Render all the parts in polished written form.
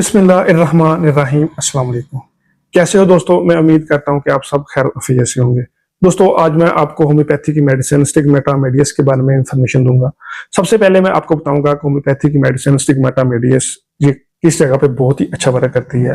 बिस्मिल्लाहिर्रहमानिर्रहीम अस्सलाम वालेकुम। कैसे हो दोस्तों? मैं उम्मीद करता हूँ कि आप सब खैर खैरियत से होंगे। दोस्तों आज मैं आपको होम्योपैथी की मेडिसिन स्टिग्मेटा मेडियस के बारे में इंफॉर्मेशन दूंगा। सबसे पहले मैं आपको बताऊंगा कि होम्योपैथी की मेडिसिन स्टिग्मेटा मेडियस ये किस जगह पे बहुत ही अच्छा वर्क करती है,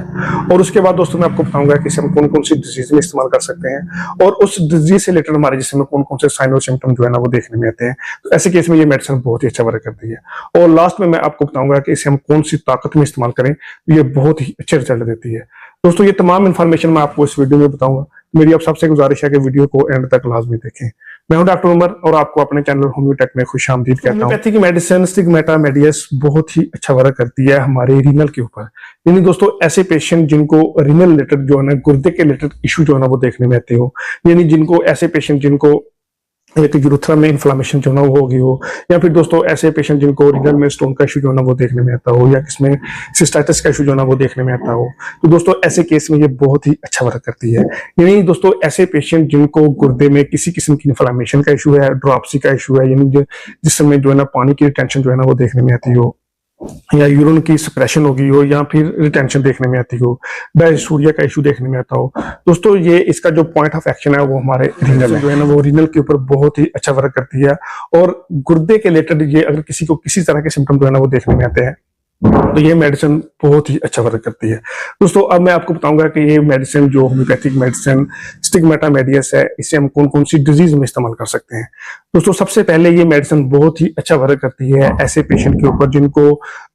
और उसके बाद दोस्तों मैं आपको बताऊंगा कि इसे हम कौन कौन सी डिजीज में इस्तेमाल कर सकते हैं और उस डिजीज से रिलेटेड हमारे जिसम में कौन कौन से साइन और सिम्टम जो है ना वो देखने में आते हैं। तो ऐसे केस में ये मेडिसिन बहुत ही अच्छा वर्क करती है। और लास्ट में मैं आपको बताऊंगा कि इसे हम कौन सी ताकत में इस्तेमाल करें तो ये बहुत ही अच्छे रिजल्ट देती है। दोस्तों ये तमाम इन्फॉर्मेशन मैं आपको इस वीडियो में बताऊंगा। मेरी आप सबसे गुजारिश है कि वीडियो को एंड तक लाजमी देखें। मैं हूं डॉक्टर उमर और आपको अपने चैनल होम्योटेक में खुशामदीद कहता हूं। होम्योपैथी की मेडिसिन स्टिग्मेटा मेडियस बहुत ही अच्छा वर्क करती है हमारे रीनल के ऊपर। यानी दोस्तों ऐसे पेशेंट जिनको रीनल रिलेटेड जो है ना गुर्दे के रिलेटेड इशू जो है ना वो देखने में आते हो, यानी जिनको ऐसे पेशेंट जिनको एक यूरेथ्रा में इन्फ्लामेशन जो ना वो होगी हो, या फिर दोस्तों ऐसे पेशेंट जिनको रीनल में स्टोन का इशू जो ना वो देखने में आता हो, या किसमें सिस्टाइटिस का इशू जो ना वो देखने में आता हो, तो दोस्तों ऐसे केस में ये बहुत ही अच्छा वर्क करती है। यानी दोस्तों ऐसे पेशेंट जिनको गुर्दे में किसी किस्म की इन्फ्लामेशन का इशू है, ड्रॉप्सी का इशू है, यानी जिसमें जो है ना पानी की रिटेंशन जो है ना वो देखने में आती हो, या यूरिन की सप्रेशन होगी हो, या फिर रिटेंशन देखने में आती हो, डायसूरिया का इशू देखने में आता हो, दोस्तों ये इसका जो पॉइंट ऑफ एक्शन है वो हमारे रीनल जो है ना वो रीनल के ऊपर बहुत ही अच्छा वर्क करती है। और गुर्दे के रिलेटेड ये अगर किसी को किसी तरह के सिम्टम जो है ना वो देखने में आते हैं तो ये मेडिसिन बहुत ही अच्छा वर्क करती है। दोस्तों अब मैं आपको बताऊंगा कि ये मेडिसिन जो होम्योपैथिक मेडिसिन स्टिग्मेटा मेडियस है, इसे हम कौन कौन सी डिजीज में इस्तेमाल कर सकते हैं। दोस्तों सबसे पहले ये मेडिसिन बहुत ही अच्छा वर्क करती है ऐसे पेशेंट के ऊपर जिनको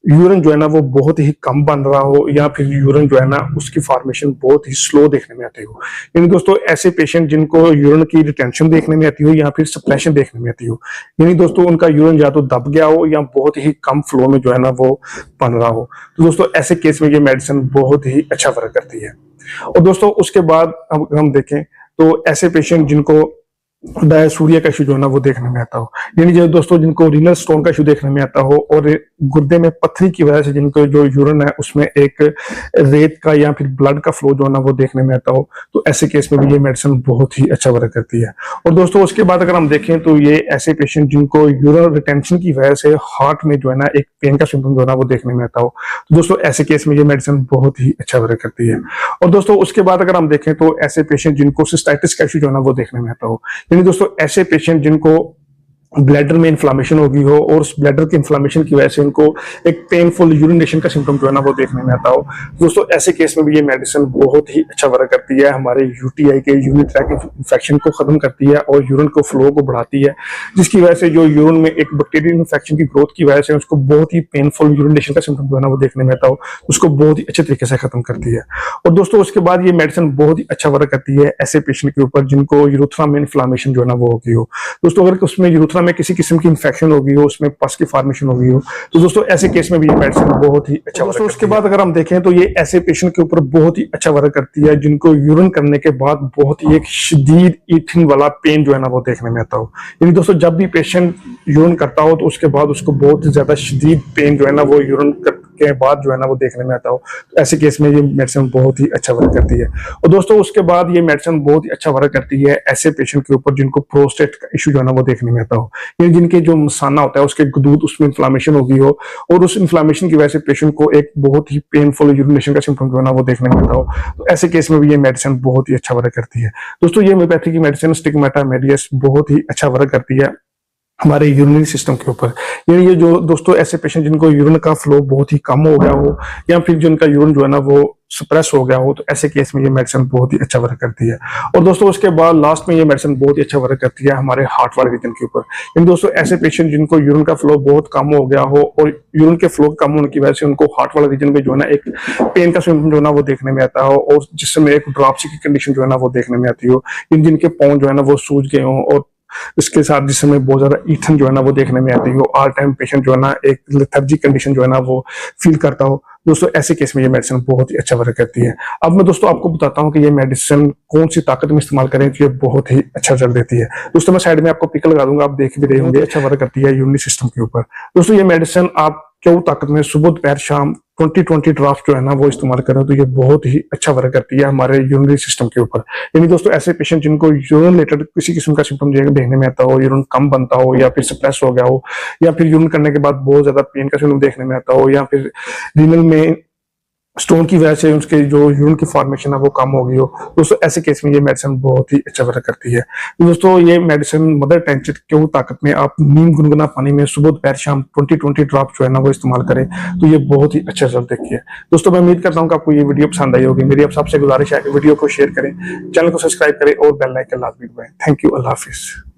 यूरिन जो है ना वो बहुत ही कम बन रहा हो, या फिर यूरिन जो है ना उसकी फॉर्मेशन बहुत ही स्लो देखने में आती हो। यानी दोस्तों ऐसे पेशेंट जिनको यूरिन की रिटेंशन देखने में आती हो या फिर सप्रेशन देखने में आती हो, यानी दोस्तों उनका यूरिन या तो दब गया हो या बहुत ही कम फ्लो में जो है ना वो बन रहा हो, तो दोस्तों ऐसे केस में ये मेडिसिन बहुत ही अच्छा वर्क करती है। और दोस्तों उसके बाद हम देखें तो ऐसे पेशेंट जिनको डायसूरिया का इशू जो है ना वो देखने में आता हो, यानी जो दोस्तों जिनको रीनल स्टोन का इशू देखने में आता हो और गुर्दे में पत्थरी की वजह से जिनको जो यूरिन है उसमें एक रेत का या फिर ब्लड का फ्लो जो है ना वो देखने में आता हो, तो ऐसे केस में भी ये मेडिसिन बहुत ही अच्छा वर्क करती है। और दोस्तों उसके बाद अगर हम देखें तो ये ऐसे पेशेंट जिनको यूरिन रिटेंशन की वजह से हार्ट में जो है ना एक पेन का सिम्टम जो है ना वो देखने में आता हो, तो दोस्तों ऐसे केस में ये मेडिसिन बहुत ही अच्छा वर्क करती है। और दोस्तों उसके बाद अगर हम देखें तो ऐसे पेशेंट जिनको सिस्टाइटिस का इशू जो है ना वो देखने में आता हो, यानी दोस्तों ऐसे पेशेंट जिनको ब्लैडर में इन्फ्लामेशन होगी हो और उस ब्लैडर की इन्फ्लामेशन की वजह से उनको एक पेनफुल यूरिनेशन का सिम्टम जो है ना वो देखने में आता हो, दोस्तों ऐसे केस में भी ये मेडिसिन बहुत ही अच्छा वर्क करती है। हमारे यूटीआई के यूरिन ट्रैक इन्फेक्शन को खत्म करती है और यूरिन को फ्लो को बढ़ाती है, जिसकी वजह से जो यूरिन में एक बैक्टीरियल इन्फेक्शन की ग्रोथ की वजह से उसको बहुत ही पेनफुल यूरिनेशन का सिम्टम जो है ना वो देखने में आता हो, उसको बहुत ही अच्छे तरीके से खत्म करती है। और दोस्तों उसके बाद ये मेडिसिन बहुत ही अच्छा वर्क करती है ऐसे पेशेंट के ऊपर जिनको यूरेथ्रा में इन्फ्लामेशन जो है ना वो होगी हो। दोस्तों अगर उसमें यूरेथ्रा में किसी किस्म की इन्फेक्शन होगी हो, उसमें पस की फॉर्मेशन होगी हो, तो दोस्तों ऐसे केस में भी ये मेडिसिन बहुत ही अच्छा वर्क करती है। उसके बाद अगर हम देखें तो ये ऐसे पेशेंट के ऊपर बहुत ही अच्छा वर्क करती है जिनको यूरिन करने के बाद बहुत ही एक शदीद ईथिंग वाला पेन जो है ना वो देखने में आता हो। यानी दोस्तों जब भी पेशेंट यूरिन करता हो तो उसके बाद उसको बहुत ज्यादा शदीद पेन जो है ना वो यूरिन के बाद जो है ना वो देखने में आता हो, तो ऐसे केस में ये मेडिसिन बहुत ही अच्छा वर्क करती है। और दोस्तों उसके बाद ये मेडिसिन बहुत ही अच्छा वर्क करती है ऐसे पेशेंट के ऊपर जिनको प्रोस्टेट का इशू जो है ना वो देखने में आता हो, यानी जिनके जो मसाना होता है उसके दूध उसमें इन्फ्लामेशन होगी हो और उस इन्फ्लामेशन की वजह से पेशेंट को एक बहुत ही पेनफुल यूरिनेशन का सिम्टम जो है ना वो देखने में आता हो, तो ऐसे केस में भी ये मेडिसिन बहुत ही अच्छा वर्क करती है। दोस्तों ये होम्योपैथी की मेडिसिन स्टिग्मेटा मेडियस बहुत ही अच्छा वर्क करती है हमारे यूरिनरी सिस्टम के ऊपर। यानी ये जो दोस्तों ऐसे पेशेंट जिनको यूरिन का फ्लो बहुत ही कम हो गया हो या फिर जिनका यूरिन जो है ना वो सप्रेस हो गया हो, तो ऐसे केस में ये मेडिसिन बहुत ही अच्छा वर्क करती है। और दोस्तों उसके बाद लास्ट में ये मेडिसिन बहुत ही अच्छा वर्क करती है हमारे हार्ट वाले रीजन के ऊपर। इन दोस्तों ऐसे पेशेंट जिनको यूरिन का फ्लो बहुत कम हो गया हो और यूरिन के फ्लो कम होने की वजह से उनको हार्ट वाले रीजन में जो है ना एक पेन का सिम्टम जो है ना वो देखने में आता हो और जिसमें एक ड्रॉप्सी की कंडीशन जो है ना वो देखने में आती हो, इन जिनके पाँव जो है ना वो सूज गए हों और इसके साथ जिस समय बहुत ज्यादा ईथन जो है ना वो देखने में आती हो, ऑल टाइम पेशेंट जो है ना एक लेथर्जी कंडीशन जो है ना वो फील करता हो, दोस्तों ऐसे केस में ये मेडिसिन बहुत ही अच्छा वर्क करती है। अब मैं दोस्तों आपको बताता हूँ कि ये मेडिसिन कौन सी ताकत में इस्तेमाल करें तो ये बहुत ही अच्छा रिजल्ट देती है। दोस्तों मैं साइड में आपको पिक लगा दूंगा, आप देख भी रहे होंगे, अच्छा वर्क करती है यूरिनरी सिस्टम के ऊपर। दोस्तों ये मेडिसिन आप क्यों ताकत में सुबह दोपहर शाम 20-20 ड्राफ्ट जो है ना वो इस्तेमाल करें तो ये बहुत ही अच्छा वर्क करती है हमारे यूरिनरी सिस्टम के ऊपर। यानी दोस्तों ऐसे पेशेंट जिनको यूरिन रिलेटेड किसी किस्म का सिम्टम देखने में आता हो, यूरिन कम बनता हो या फिर सप्रेस हो गया हो या फिर यूरिन करने के बाद बहुत ज्यादा पेन का सिम्टम देखने में आता हो या फिर रीनल में स्टोन की वजह से उसके जो यूरिन की फॉर्मेशन है वो कम हो गई हो, दोस्तों ऐसे केस में ये मेडिसिन बहुत ही अच्छा वर्क करती है। दोस्तों ये मेडिसिन मदर टेंशन क्यों ताकत में आप नीम गुनगुना पानी में सुबह दोपहर शाम 20-20 ड्रॉप जो है ना वो इस्तेमाल करें तो ये बहुत ही अच्छा रिजल्ट देखिए। दोस्तों मैं उम्मीद करता हूँ कि आपको ये वीडियो पसंद आई होगी। मेरी आप सबसे गुजारिश है कि वीडियो को शेयर करें, चैनल को सब्सक्राइब करें और बेल आइकन लाजमी दबाएं। Thank you, Allah Hafiz.